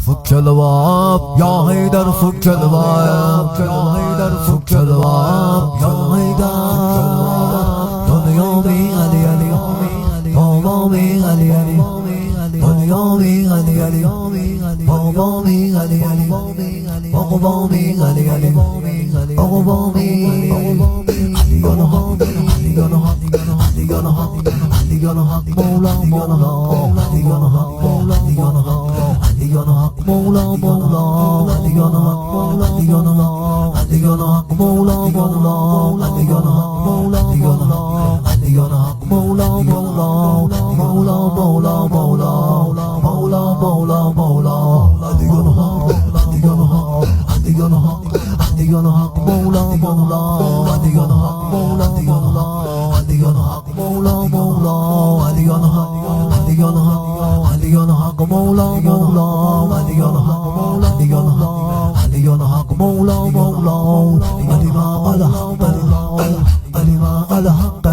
فك الباب يا هيدر فك الباب يا هيدر فك الباب يا هيدر يومي علي علي يومي علي علي يومي علي علي يومي علي علي يومي علي علي مولا